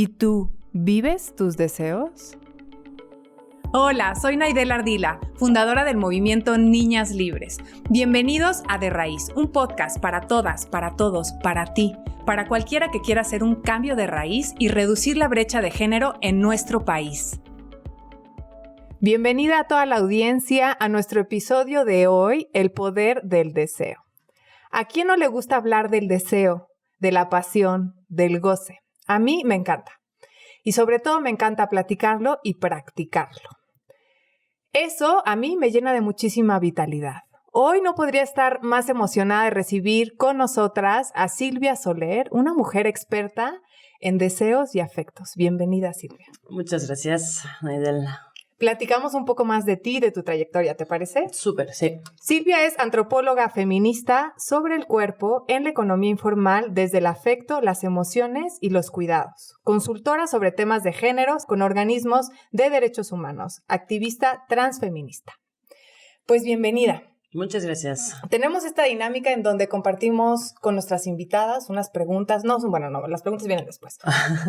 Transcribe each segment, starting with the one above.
¿Y tú, vives tus deseos? Hola, soy Naidel Ardila, fundadora del movimiento Niñas Libres. Bienvenidos a De Raíz, un podcast para todas, para todos, para ti, para cualquiera que quiera hacer un cambio de raíz y reducir la brecha de género en nuestro país. Bienvenida a toda la audiencia a nuestro episodio de hoy, El poder del deseo. ¿A quién no le gusta hablar del deseo, de la pasión, del goce? A mí me encanta. Y sobre todo me encanta platicarlo y practicarlo. Eso a mí me llena de muchísima vitalidad. Hoy no podría estar más emocionada de recibir con nosotras a Silvia Soler, una mujer experta en deseos y afectos. Bienvenida, Silvia. Muchas gracias, Naidel. Platicamos un poco más de ti, de tu trayectoria, ¿te parece? Súper, sí. Silvia es antropóloga feminista sobre el cuerpo en la economía informal desde el afecto, las emociones y los cuidados. Consultora sobre temas de géneros con organismos de derechos humanos. Activista transfeminista. Pues bienvenida. Muchas gracias. Tenemos esta dinámica en donde compartimos con nuestras invitadas unas preguntas, no, las preguntas vienen después.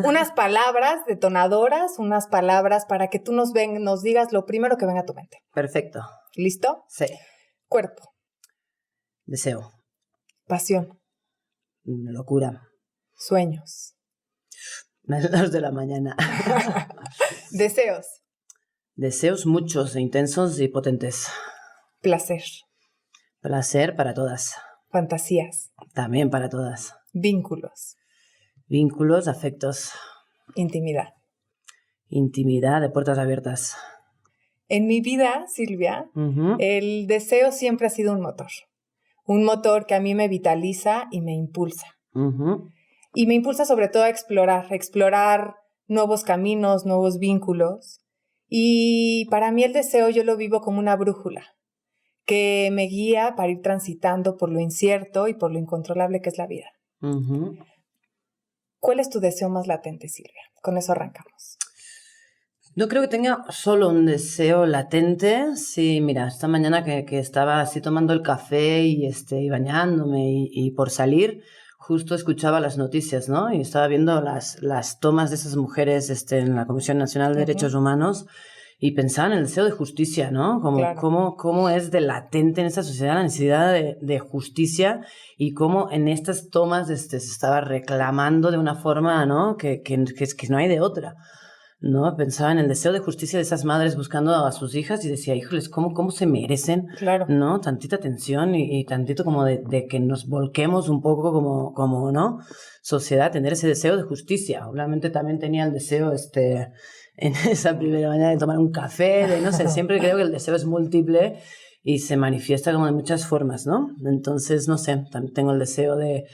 Unas palabras detonadoras, unas palabras para que tú nos digas lo primero que venga a tu mente. Perfecto. ¿Listo? Sí. Cuerpo. Deseo. Pasión. Locura. Sueños. Las 2 de la mañana. Deseos. Deseos muchos, intensos y potentes. Placer. Placer para todas. Fantasías. También para todas. Vínculos. Vínculos, afectos. Intimidad. Intimidad de puertas abiertas. En mi vida, Silvia, el deseo siempre ha sido un motor. Un motor que a mí me vitaliza y me impulsa. Y me impulsa sobre todo a explorar nuevos caminos, nuevos vínculos. Y para mí el deseo yo lo vivo como una brújula que me guía para ir transitando por lo incierto y por lo incontrolable que es la vida. ¿Cuál es tu deseo más latente, Silvia? Con eso arrancamos. No creo que tenga solo un deseo latente. Sí, mira, esta mañana que estaba así tomando el café y bañándome y por salir, justo escuchaba las noticias, ¿no? Y estaba viendo las tomas de esas mujeres en la Comisión Nacional de Derechos Humanos y pensaba en el deseo de justicia, ¿no? Cómo es de latente en esta sociedad la necesidad de justicia y cómo en estas tomas se estaba reclamando de una forma, ¿no? Que no hay de otra. ¿No? Pensaba en el deseo de justicia de esas madres buscando a sus hijas y decía, híjoles, ¿cómo se merecen? Claro. ¿No? Tantita atención y tantito como de que nos volquemos un poco como ¿no? Sociedad, tener ese deseo de justicia. Obviamente también tenía el deseo en esa primera mañana de tomar un café, no sé, siempre creo que el deseo es múltiple y se manifiesta como de muchas formas, ¿no? Entonces, no sé, también tengo el deseo de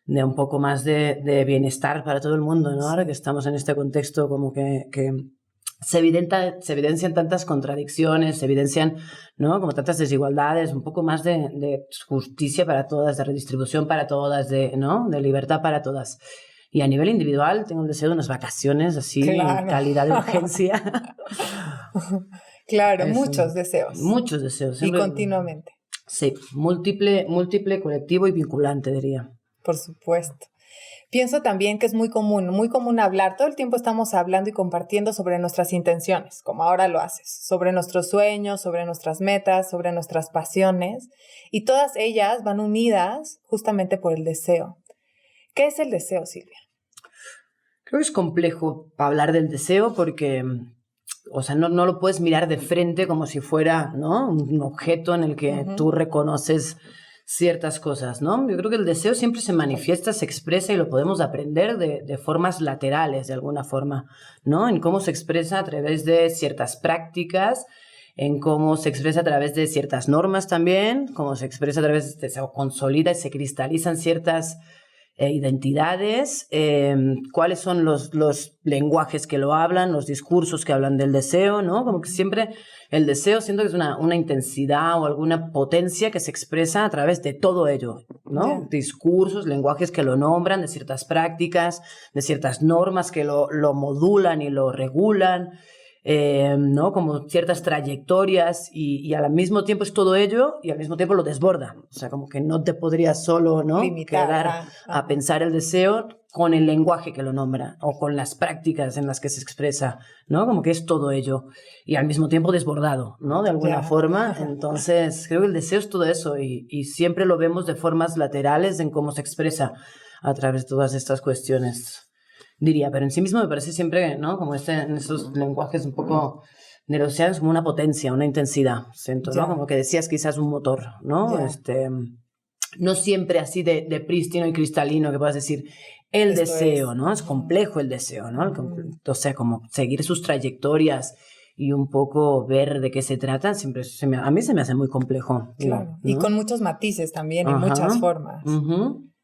un poco más de bienestar para todo el mundo, ¿no? Ahora que estamos en este contexto como que se evidencian tantas contradicciones, se evidencian, ¿no? Como tantas desigualdades, un poco más de justicia para todas, de redistribución para todas, ¿no? De libertad para todas. Y a nivel individual tengo el deseo de unas vacaciones así, claro, en calidad de urgencia. Claro, Eso. Muchos deseos. Muchos deseos. Siempre, y continuamente. Sí, múltiple, colectivo y vinculante, diría. Por supuesto. Pienso también que es muy común hablar. Todo el tiempo estamos hablando y compartiendo sobre nuestras intenciones, como ahora lo haces, sobre nuestros sueños, sobre nuestras metas, sobre nuestras pasiones. Y todas ellas van unidas justamente por el deseo. ¿Qué es el deseo, Silvia? Creo que es complejo hablar del deseo porque, o sea, no lo puedes mirar de frente como si fuera, ¿no? Un objeto en el que tú reconoces ciertas cosas, ¿no? Yo creo que el deseo siempre se manifiesta, se expresa y lo podemos aprender de formas laterales, de alguna forma, ¿no? En cómo se expresa a través de ciertas prácticas, en cómo se expresa a través de ciertas normas también, cómo se expresa a través de, se consolida y se cristalizan ciertas identidades, cuáles son los lenguajes que lo hablan, los discursos que hablan del deseo, ¿no? Como que siempre el deseo siento que es una intensidad o alguna potencia que se expresa a través de todo ello, ¿no? Yeah. Discursos, lenguajes que lo nombran, de ciertas prácticas, de ciertas normas que lo modulan y lo regulan, ¿no? Como ciertas trayectorias y al mismo tiempo es todo ello y al mismo tiempo lo desborda. O sea, como que no te podrías solo, ¿no? Limitar, quedar a pensar el deseo con el lenguaje que lo nombra o con las prácticas en las que se expresa, ¿no? Como que es todo ello y al mismo tiempo desbordado, ¿no? De alguna forma. Entonces, creo que el deseo es todo eso y siempre lo vemos de formas laterales en cómo se expresa a través de todas estas cuestiones, diría. Pero en sí mismo me parece siempre, ¿no? Como en esos lenguajes un poco neuroceanos, como una potencia, una intensidad, siento, ¿no? Como que decías quizás un motor, ¿no? No siempre así de prístino y cristalino que puedas decir el Esto deseo, ¿no? Es complejo el deseo, ¿no? O sea, como seguir sus trayectorias y un poco ver de qué se trata, siempre a mí se me hace muy complejo. Claro, ¿no? y con muchos matices también y muchas formas.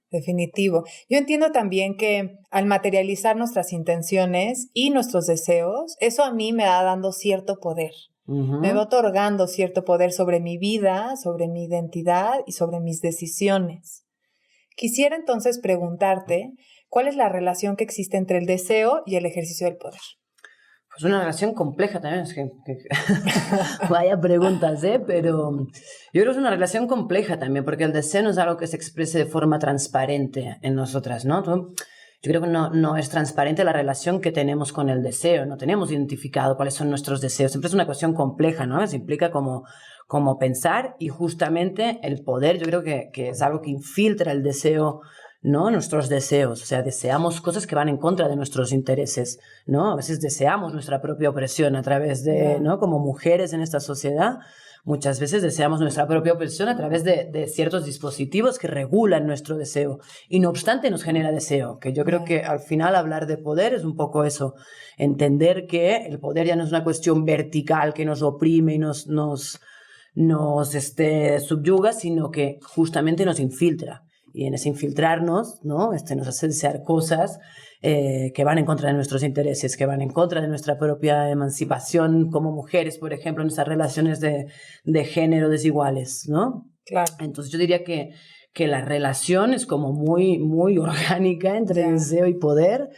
Definitivo. Yo entiendo también que al materializar nuestras intenciones y nuestros deseos, eso a mí me va dando cierto poder. Me va otorgando cierto poder sobre mi vida, sobre mi identidad y sobre mis decisiones. Quisiera entonces preguntarte, ¿cuál es la relación que existe entre el deseo y el ejercicio del poder? Pues una relación compleja también, es que vaya preguntas, ¿eh? Pero yo creo que es una relación compleja también, porque el deseo no es algo que se exprese de forma transparente en nosotras, ¿no? Yo creo que no es transparente la relación que tenemos con el deseo, no tenemos identificado cuáles son nuestros deseos, siempre es una cuestión compleja, ¿no? Se implica como pensar y justamente el poder, yo creo que es algo que infiltra el deseo, ¿no? Nuestros deseos, o sea, deseamos cosas que van en contra de nuestros intereses, ¿no? A veces deseamos nuestra propia opresión a través de, ¿no? Como mujeres en esta sociedad, muchas veces deseamos nuestra propia opresión a través de ciertos dispositivos que regulan nuestro deseo y no obstante nos genera deseo, que yo creo que al final hablar de poder es un poco eso, entender que el poder ya no es una cuestión vertical que nos oprime y nos subyuga, sino que justamente nos infiltra. Y en ese infiltrarnos, ¿no? Nos hace desear cosas que van en contra de nuestros intereses, que van en contra de nuestra propia emancipación como mujeres, por ejemplo, en esas relaciones de género desiguales, ¿no? Claro. Entonces yo diría que la relación es como muy, muy orgánica entre deseo y poder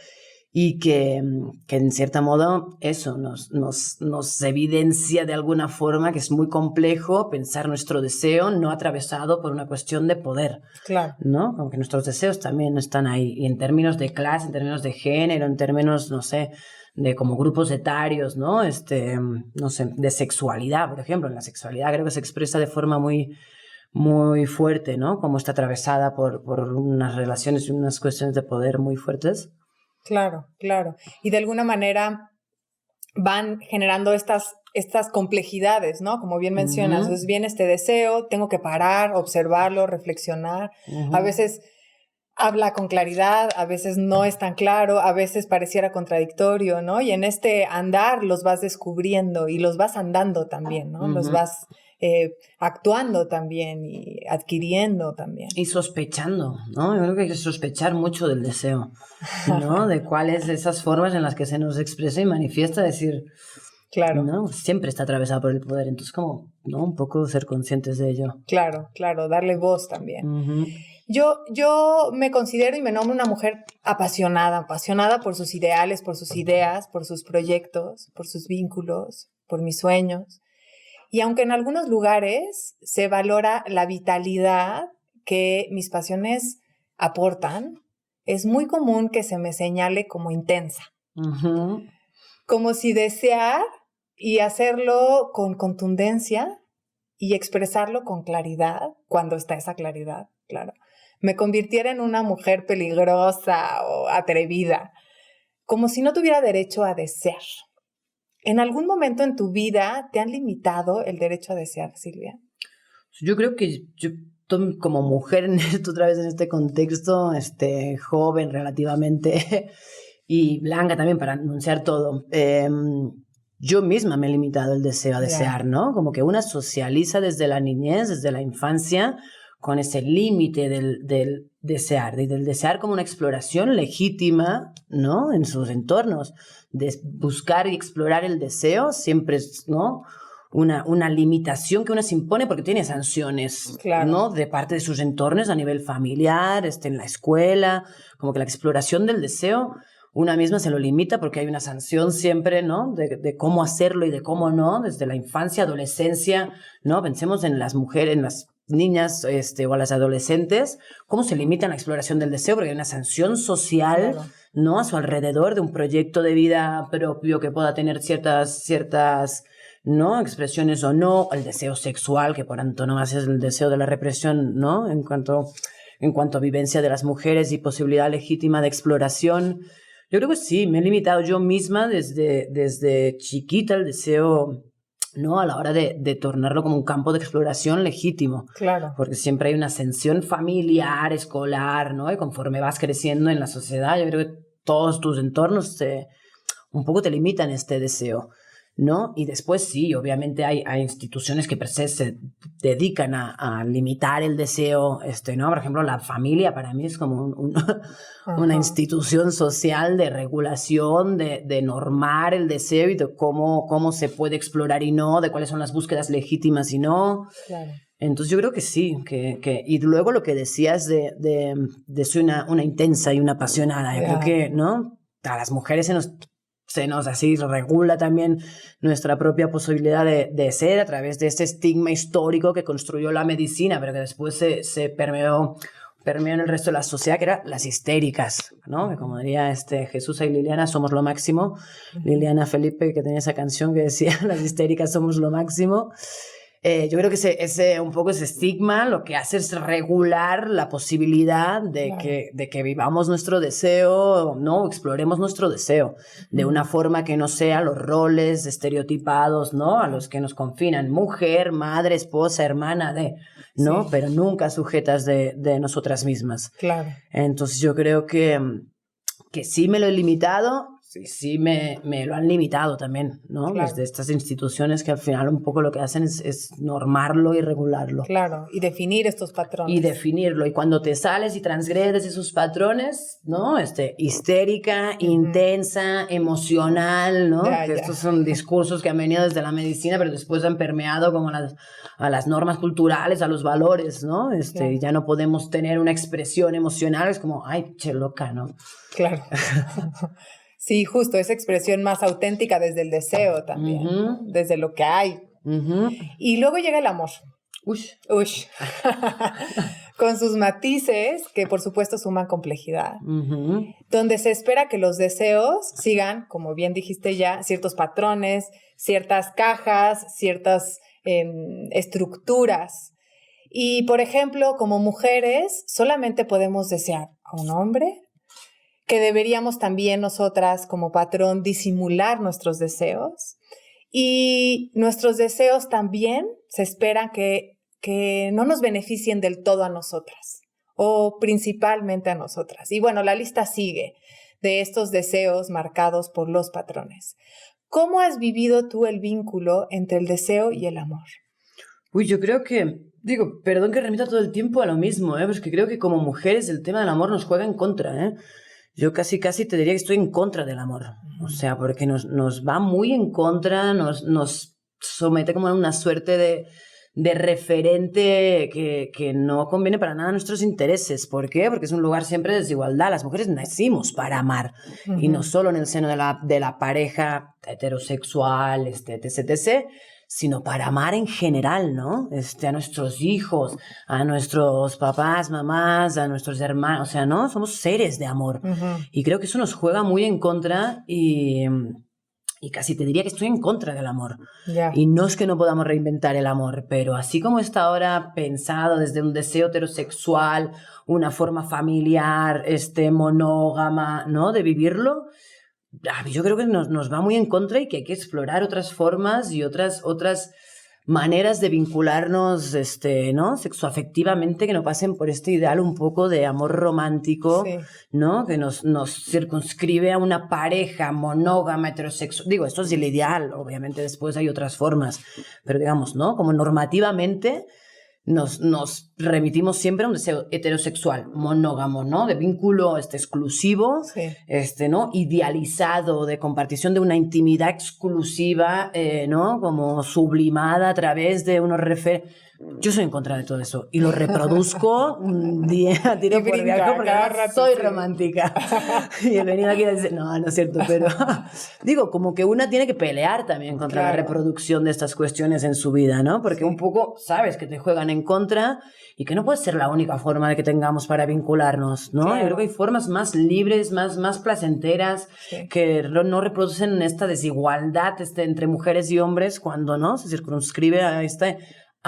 y que en cierto modo eso nos evidencia de alguna forma que es muy complejo pensar nuestro deseo no atravesado por una cuestión de poder, ¿no? Aunque nuestros deseos también están ahí, y en términos de clase, en términos de género, en términos, no sé, de como grupos etarios, ¿no? No sé, de sexualidad, por ejemplo. En la sexualidad creo que se expresa de forma muy, muy fuerte, ¿no? Como está atravesada por unas relaciones y unas cuestiones de poder muy fuertes. Claro, claro. Y de alguna manera van generando estas complejidades, ¿no? Como bien mencionas, entonces viene este deseo, tengo que parar, observarlo, reflexionar. A veces habla con claridad, a veces no es tan claro, a veces pareciera contradictorio, ¿no? Y en este andar los vas descubriendo y los vas andando también, ¿no? Los vas actuando también y adquiriendo también. Y sospechando, ¿no? Yo creo que hay que sospechar mucho del deseo, ¿no? De cuáles esas formas en las que se nos expresa y manifiesta, decir, claro, ¿no? Siempre está atravesado por el poder, entonces como, ¿no? Un poco ser conscientes de ello. Claro, claro, darle voz también. Yo me considero y me nombro una mujer apasionada por sus ideales, por sus ideas, por sus proyectos, por sus vínculos, por mis sueños. Y aunque en algunos lugares se valora la vitalidad que mis pasiones aportan, es muy común que se me señale como intensa. Como si desear y hacerlo con contundencia y expresarlo con claridad, cuando está esa claridad, claro, me convirtiera en una mujer peligrosa o atrevida, como si no tuviera derecho a desear. ¿En algún momento en tu vida te han limitado el derecho a desear, Silvia? Yo creo que yo como mujer en esto, otra vez en este contexto, joven relativamente y blanca también para anunciar todo, yo misma me he limitado el deseo a desear, ¿no? Como que una socializa desde la niñez, desde la infancia, con ese límite del desear, del desear como una exploración legítima, ¿no? En sus entornos, de buscar y explorar el deseo siempre es, ¿no? Una limitación que uno se impone porque tiene sanciones, ¿no? De parte de sus entornos a nivel familiar, en la escuela, como que la exploración del deseo una misma se lo limita porque hay una sanción siempre, ¿no? De cómo hacerlo y de cómo no, desde la infancia, adolescencia, ¿no? Pensemos en las mujeres, en las niñas o a las adolescentes, cómo se limitan la exploración del deseo, porque hay una sanción social, Claro. ¿no? A su alrededor de un proyecto de vida propio que pueda tener ciertas ¿no? Expresiones o no, el deseo sexual, que por antonomasia es el deseo de la represión, ¿no? En cuanto a vivencia de las mujeres y posibilidad legítima de exploración. Yo creo que sí, me he limitado yo misma desde chiquita el deseo, ¿no? A la hora de tornarlo como un campo de exploración legítimo. Claro. Porque siempre hay una ascensión familiar, escolar, ¿no? Y conforme vas creciendo en la sociedad, yo creo que todos tus entornos un poco te limitan este deseo, ¿no? Y después sí, obviamente hay instituciones que per se dedican a limitar el deseo, ¿no? Por ejemplo, la familia para mí es como una institución social de regulación, de normar el deseo y de cómo se puede explorar y no, de cuáles son las búsquedas legítimas y no. Claro. Entonces yo creo que sí, y luego lo que decías de soy una intensa y una apasionada, yo creo que, ¿no? A las mujeres se nos así regula también nuestra propia posibilidad de ser a través de este estigma histórico que construyó la medicina, pero que después se permeó en el resto de la sociedad, que eran las histéricas, ¿no? Que como diría Jesús y Liliana, somos lo máximo. Liliana Felipe, que tenía esa canción que decía, las histéricas somos lo máximo. Yo creo que un poco ese estigma lo que hace es regular la posibilidad de que vivamos nuestro deseo, ¿no? Exploremos nuestro deseo de una forma que no sea los roles estereotipados, ¿no? A los que nos confinan, mujer, madre, esposa, hermana, ¿no? Sí. Pero nunca sujetas de nosotras mismas. Claro. Entonces yo creo que sí me lo he limitado. Sí me lo han limitado también, ¿no? Claro. Desde estas instituciones que al final un poco lo que hacen es normarlo y regularlo. Claro, y definir estos patrones. Y definirlo. Y cuando te sales y transgredes esos patrones, ¿no? Histérica, intensa, emocional, ¿no? Que estos son discursos que han venido desde la medicina, pero después han permeado como a las normas culturales, a los valores, ¿no? Claro. Ya no podemos tener una expresión emocional, es como, ay, che loca, ¿no? Claro. Sí, justo, esa expresión más auténtica desde el deseo también, ¿no? Desde lo que hay. Y luego llega el amor. Ush. Con sus matices, que por supuesto suman complejidad, donde se espera que los deseos sigan, como bien dijiste ya, ciertos patrones, ciertas cajas, ciertas estructuras. Y, por ejemplo, como mujeres, solamente podemos desear a un hombre, que deberíamos también nosotras como patrón disimular nuestros deseos, y nuestros deseos también se esperan que no nos beneficien del todo a nosotras o principalmente a nosotras. Y bueno, la lista sigue de estos deseos marcados por los patrones. ¿Cómo has vivido tú el vínculo entre el deseo y el amor? Uy, yo creo que, perdón que remita todo el tiempo a lo mismo, pero es que creo que como mujeres el tema del amor nos juega en contra, Yo casi te diría que estoy en contra del amor. O sea, porque nos va muy en contra, nos somete como a una suerte de referente que no conviene para nada a nuestros intereses. ¿Por qué? Porque es un lugar siempre de desigualdad. Las mujeres nacimos para amar. Y no solo en el seno de la pareja heterosexual, etc., sino para amar en general, ¿no? A nuestros hijos, a nuestros papás, mamás, a nuestros hermanos, o sea, ¿no? Somos seres de amor. Y creo que eso nos juega muy en contra y casi te diría que estoy en contra del amor. Y no es que no podamos reinventar el amor, pero así como está ahora pensado desde un deseo heterosexual, una forma familiar, monógama, ¿no? De vivirlo, yo creo que nos va muy en contra y que hay que explorar otras formas y otras maneras de vincularnos, ¿no? Sexoafectivamente, que no pasen por este ideal un poco de amor romántico, sí, ¿no? Que nos circunscribe a una pareja monógama, heterosexual. Esto es el ideal, obviamente después hay otras formas, pero digamos, ¿no? Como normativamente nos remitimos siempre a un deseo heterosexual, monógamo, ¿no? De vínculo exclusivo, ¿no? Idealizado, de compartición de una intimidad exclusiva, ¿no? Como sublimada a través de unos referentes. Yo soy en contra de todo eso y lo reproduzco un día, tiro por viaje porque soy romántica. Y he venido aquí a decir, no es cierto, pero digo, como que una tiene que pelear también contra la reproducción de estas cuestiones en su vida, ¿no? Porque un poco sabes que te juegan en contra y que no puede ser la única forma de que tengamos para vincularnos, ¿no? Yo creo que hay formas más libres, más placenteras, que no reproducen esta desigualdad entre mujeres y hombres cuando, ¿no? Se circunscribe a este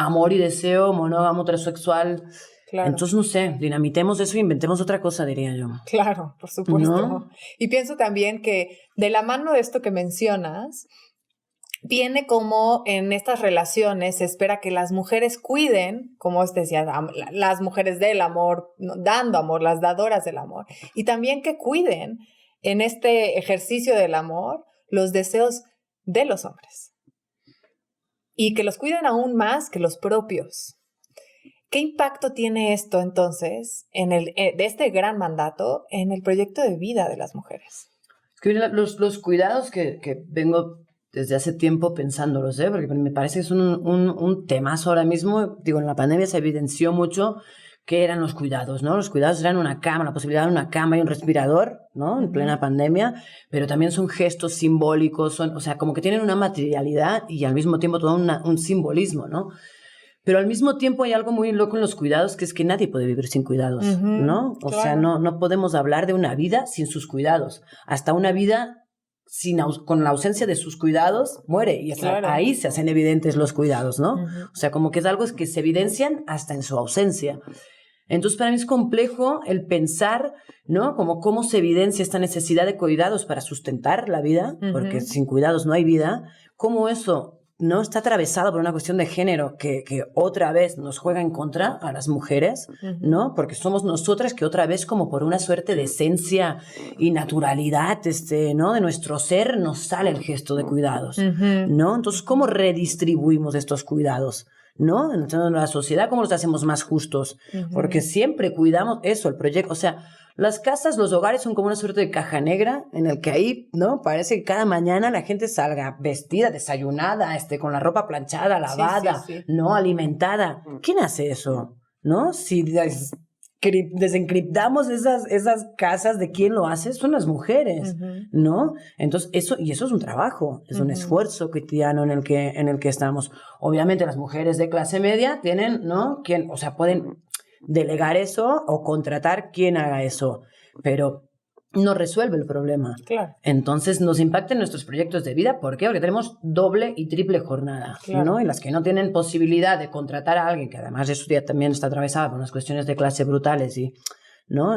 amor y deseo monógamo, heterosexual. Entonces, no sé, dinamitemos eso e inventemos otra cosa, diría yo. Claro, por supuesto. ¿No? Y pienso también que de la mano de esto que mencionas, viene como en estas relaciones se espera que las mujeres cuiden, como decía, las mujeres del amor, dando amor, las dadoras del amor, y también que cuiden en este ejercicio del amor los deseos de los hombres. Y que los cuiden aún más que los propios. ¿Qué impacto tiene esto entonces de este gran mandato en el proyecto de vida de las mujeres? Los cuidados que vengo desde hace tiempo pensándolos, porque me parece que es un temazo ahora mismo. Digo, en la pandemia se evidenció mucho qué eran los cuidados, ¿no? Los cuidados eran una cama, la posibilidad de una cama y un respirador, ¿no? En plena pandemia, pero también son gestos simbólicos, o sea, como que tienen una materialidad y al mismo tiempo todo un simbolismo, ¿no? Pero al mismo tiempo hay algo muy loco en los cuidados, que es que nadie puede vivir sin cuidados, ¿no? O sea, no podemos hablar de una vida sin sus cuidados. Hasta una vida con la ausencia de sus cuidados muere, y ahí se hacen evidentes los cuidados, ¿no? O sea, como que es algo que se evidencian hasta en su ausencia. Entonces, para mí es complejo el pensar, ¿no? Como cómo se evidencia esta necesidad de cuidados para sustentar la vida, porque sin cuidados no hay vida, cómo eso no está atravesado por una cuestión de género que otra vez nos juega en contra a las mujeres, ¿no? Porque somos nosotras que otra vez, como por una suerte de esencia y naturalidad, ¿no? De nuestro ser nos sale el gesto de cuidados, ¿no? Entonces, ¿cómo redistribuimos estos cuidados? ¿No? En la sociedad, ¿cómo los hacemos más justos? Porque siempre cuidamos eso, el proyecto, o sea, las casas, los hogares son como una suerte de caja negra en el que ahí, ¿no? Parece que cada mañana la gente salga vestida, desayunada, con la ropa planchada, lavada, ¿no? Alimentada. ¿Quién hace eso? ¿No? Si desencriptamos esas casas, ¿de quién lo hace? Son las mujeres, ¿no? Entonces, eso es un trabajo, es un esfuerzo cotidiano en el que estamos. Obviamente las mujeres de clase media tienen, ¿no? Pueden delegar eso o contratar quien haga eso, pero no resuelve el problema. Claro. Entonces nos impacta en nuestros proyectos de vida. ¿Por qué? Porque tenemos doble y triple jornada, ¿no? Y las que no tienen posibilidad de contratar a alguien, que además eso ya también está atravesada por unas cuestiones de clase brutales y, ¿no?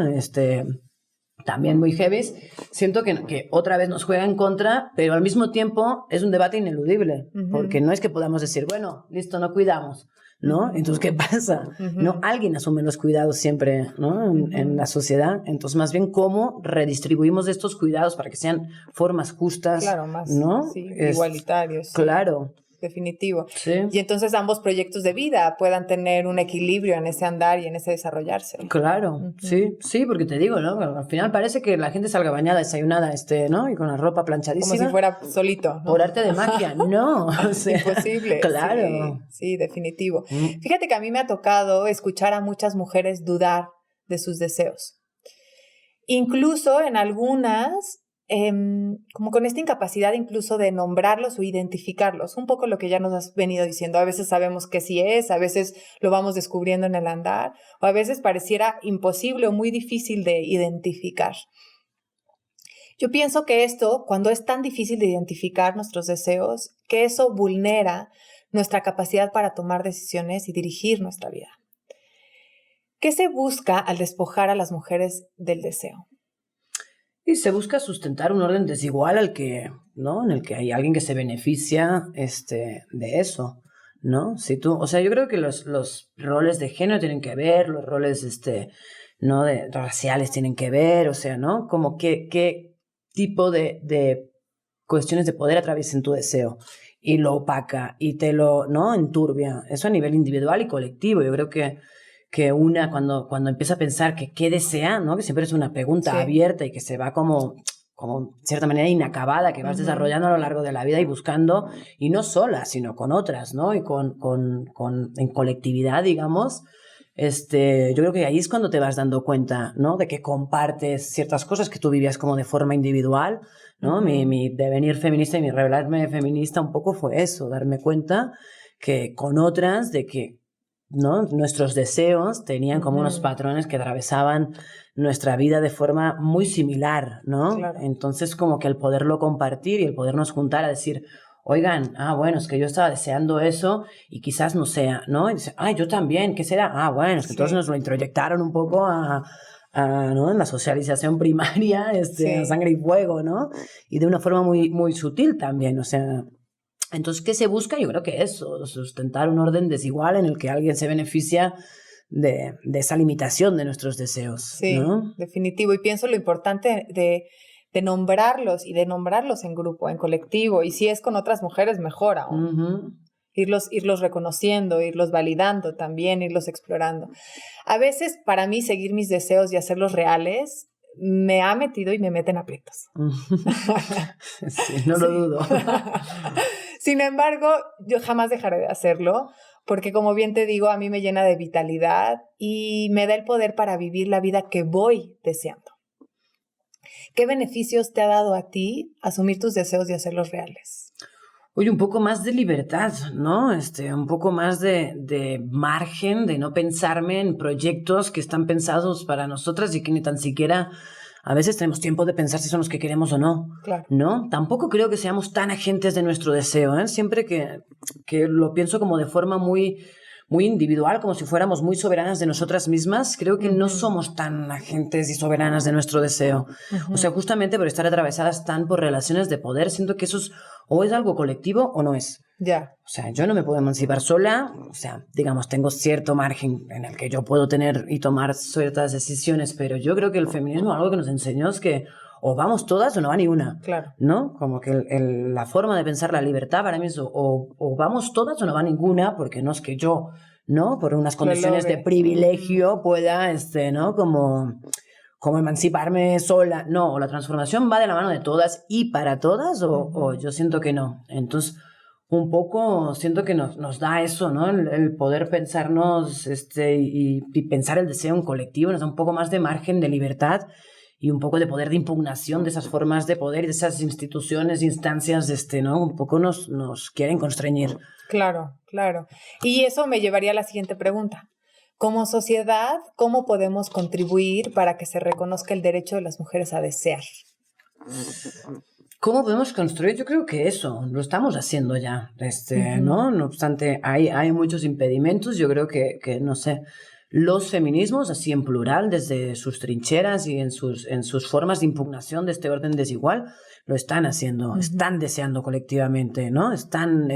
También muy heavy, siento que otra vez nos juega en contra, pero al mismo tiempo es un debate ineludible, porque no es que podamos decir, bueno, listo, no cuidamos, ¿no? Entonces, ¿qué pasa? No, alguien asume los cuidados siempre, ¿no? En la sociedad. Entonces, más bien, ¿cómo redistribuimos estos cuidados para que sean formas justas? Claro, más, ¿no? Sí, igualitarios. Claro. Definitivo. Sí. Y entonces ambos proyectos de vida puedan tener un equilibrio en ese andar y en ese desarrollarse. Claro, sí, porque te digo, ¿no? Al final parece que la gente salga bañada, desayunada, ¿no? Y con la ropa planchadísima. Como si fuera solito, ¿no? Por arte de magia, no. O sea, imposible. Claro. Sí, definitivo. Fíjate que a mí me ha tocado escuchar a muchas mujeres dudar de sus deseos. Incluso en algunas, como con esta incapacidad incluso de nombrarlos o identificarlos, un poco lo que ya nos has venido diciendo. A veces sabemos que sí es, a veces lo vamos descubriendo en el andar, o a veces pareciera imposible o muy difícil de identificar. Yo pienso que esto, cuando es tan difícil de identificar nuestros deseos, que eso vulnera nuestra capacidad para tomar decisiones y dirigir nuestra vida. ¿Qué se busca al despojar a las mujeres del deseo? Y se busca sustentar un orden desigual ¿no? En el que hay alguien que se beneficia de eso, ¿no? O sea, yo creo que los roles de género tienen que ver, los roles ¿no? raciales tienen que ver, o sea, ¿no? Como qué tipo de cuestiones de poder atraviesan tu deseo y lo opaca y te lo, ¿no? enturbia. Eso a nivel individual y colectivo. Yo creo que una cuando empieza a pensar que qué desea, ¿no? Que siempre es una pregunta abierta y que se va como de cierta manera inacabada, que vas desarrollando a lo largo de la vida y buscando, y no sola, sino con otras, ¿no? Y en colectividad, digamos. Yo creo que ahí es cuando te vas dando cuenta, ¿no? De que compartes ciertas cosas que tú vivías como de forma individual, ¿no? Mi devenir feminista y mi revelarme feminista un poco fue eso, darme cuenta que con otras de que, ¿no? Nuestros deseos tenían como unos patrones que atravesaban nuestra vida de forma muy similar, ¿no? Claro. Entonces como que el poderlo compartir y el podernos juntar a decir, oigan, bueno, es que yo estaba deseando eso y quizás no sea, ¿no? Y dice, yo también, ¿qué será? Bueno, es que todos nos lo introyectaron un poco ¿no? En la socialización primaria, a sangre y fuego, ¿no? Y de una forma muy, muy sutil también, o sea... Entonces, ¿qué se busca? Yo creo que eso, sustentar un orden desigual en el que alguien se beneficia de esa limitación de nuestros deseos. Sí, ¿no? Definitivo. Y pienso lo importante de nombrarlos y de nombrarlos en grupo, en colectivo. Y si es con otras mujeres, mejor aún. Irlos reconociendo, irlos validando también, irlos explorando. A veces, para mí, seguir mis deseos y hacerlos reales me ha metido y me mete en aprietos. Sí, no lo dudo. Sin embargo, yo jamás dejaré de hacerlo, porque como bien te digo, a mí me llena de vitalidad y me da el poder para vivir la vida que voy deseando. ¿Qué beneficios te ha dado a ti asumir tus deseos y hacerlos reales? Oye, un poco más de libertad, ¿no? Un poco más de margen, de no pensarme en proyectos que están pensados para nosotras y que ni tan siquiera a veces tenemos tiempo de pensar si son los que queremos o no. Claro. ¿No? Tampoco creo que seamos tan agentes de nuestro deseo, ¿eh? Siempre que lo pienso como de forma muy, muy individual, como si fuéramos muy soberanas de nosotras mismas, creo que no somos tan agentes y soberanas de nuestro deseo. O sea, justamente por estar atravesadas tan por relaciones de poder, siento que eso o es algo colectivo o no es. Ya. O sea, yo no me puedo emancipar sola, o sea, digamos, tengo cierto margen en el que yo puedo tener y tomar ciertas decisiones, pero yo creo que el feminismo algo que nos enseñó es que o vamos todas o no va ni una, claro. ¿no? Como que la forma de pensar la libertad para mí es o vamos todas o no va ninguna, porque no es que yo, ¿no? Por unas condiciones de privilegio pueda, ¿no? Como emanciparme sola. No, o la transformación va de la mano de todas y para todas, o yo siento que no. Entonces, un poco siento que nos da eso, ¿no? El poder pensarnos y pensar el deseo en colectivo, nos da un poco más de margen de libertad y un poco de poder de impugnación de esas formas de poder y de esas instituciones, instancias, ¿no? Un poco nos quieren constreñir. Claro, claro. Y eso me llevaría a la siguiente pregunta. Como sociedad, ¿cómo podemos contribuir para que se reconozca el derecho de las mujeres a desear? ¿Cómo podemos construir? Yo creo que eso lo estamos haciendo ya, ¿no? No obstante, hay muchos impedimentos. Yo creo que no sé, los feminismos, así en plural, desde sus trincheras y en sus formas de impugnación de este orden desigual, lo están haciendo, están deseando colectivamente, ¿no? Están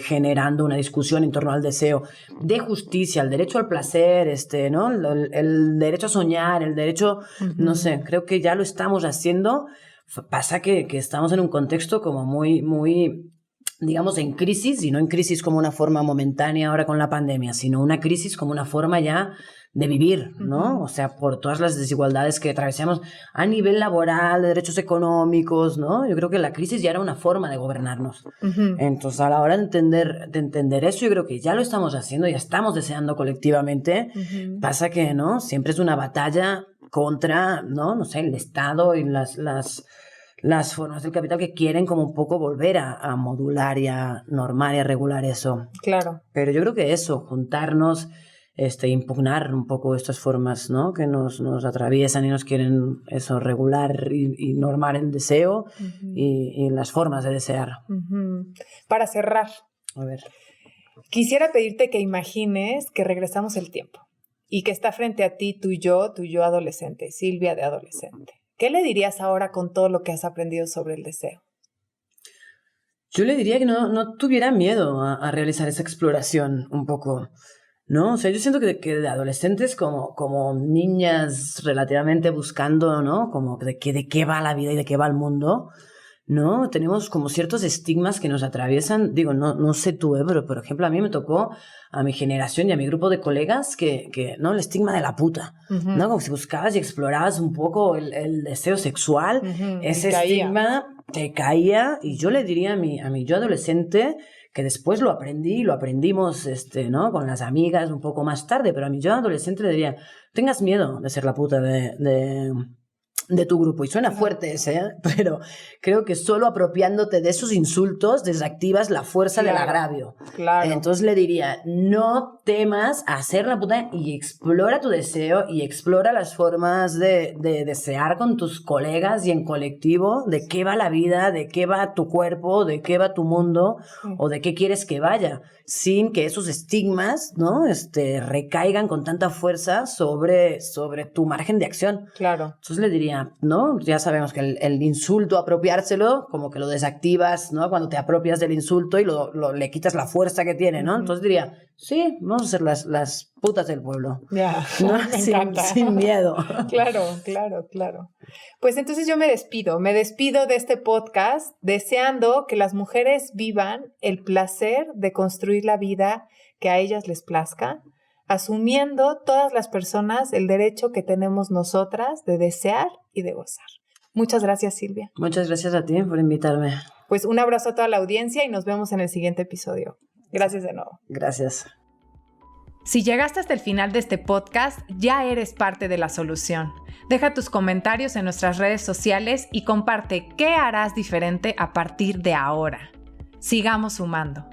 generando una discusión en torno al deseo de justicia, el derecho al placer, ¿no? El derecho a soñar, el derecho, no sé, creo que ya lo estamos haciendo. Pasa que estamos en un contexto como muy, muy, digamos, en crisis, y no en crisis como una forma momentánea ahora con la pandemia, sino una crisis como una forma ya de vivir, ¿no? O sea, por todas las desigualdades que atravesamos a nivel laboral, de derechos económicos, ¿no? Yo creo que la crisis ya era una forma de gobernarnos. Entonces, a la hora de entender eso, yo creo que ya lo estamos haciendo, ya estamos deseando colectivamente. Pasa que, ¿no? Siempre es una batalla contra, no sé, el Estado y las formas del capital que quieren como un poco volver a modular y a normar y a regular eso. Claro. Pero yo creo que eso, juntarnos, impugnar un poco estas formas, ¿no? Que nos atraviesan y nos quieren eso, regular y normar el deseo y las formas de desear. Para cerrar, A ver. Quisiera pedirte que imagines que regresamos el tiempo y que está frente a ti tu yo adolescente, Silvia de adolescente. ¿Qué le dirías ahora con todo lo que has aprendido sobre el deseo? Yo le diría que no tuviera miedo a realizar esa exploración un poco, ¿no? O sea, yo siento que de adolescentes como niñas relativamente buscando, ¿no? Como de qué va la vida y de qué va el mundo, ¿no? Tenemos como ciertos estigmas que nos atraviesan. Digo, no sé tú, pero por ejemplo, a mí me tocó a mi generación y a mi grupo de colegas que ¿no? El estigma de la puta, ¿no? Como si buscabas y explorabas un poco el deseo sexual, ese estigma te caía. Y yo le diría a mi yo adolescente, que después lo aprendimos, ¿no? Con las amigas un poco más tarde, pero a mi yo adolescente le diría, tengas miedo de ser la puta de tu grupo. Y suena fuerte ese, ¿eh? Pero creo que solo apropiándote de esos insultos desactivas la fuerza del agravio. Claro. Entonces le diría, no temas a ser la puta y explora tu deseo y explora las formas de desear con tus colegas y en colectivo, de qué va la vida, de qué va tu cuerpo, de qué va tu mundo o de qué quieres que vaya, sin que esos estigmas, ¿no? Recaigan con tanta fuerza sobre tu margen de acción. Claro. Entonces le diría, ¿no? Ya sabemos que el insulto, apropiárselo, como que lo desactivas, ¿no? Cuando te apropias del insulto y le quitas la fuerza que tiene, ¿no? Entonces diría, sí, vamos a ser las putas del pueblo. Ya, ¿no? me encanta. Sin miedo. Claro. Pues entonces yo me despido de este podcast deseando que las mujeres vivan el placer de construir la vida que a ellas les plazca, asumiendo todas las personas el derecho que tenemos nosotras de desear y de gozar. Muchas gracias, Silvia. Muchas gracias a ti por invitarme. Pues un abrazo a toda la audiencia y nos vemos en el siguiente episodio. Gracias de nuevo. Gracias. Si llegaste hasta el final de este podcast, ya eres parte de la solución. Deja tus comentarios en nuestras redes sociales y comparte qué harás diferente a partir de ahora. Sigamos sumando.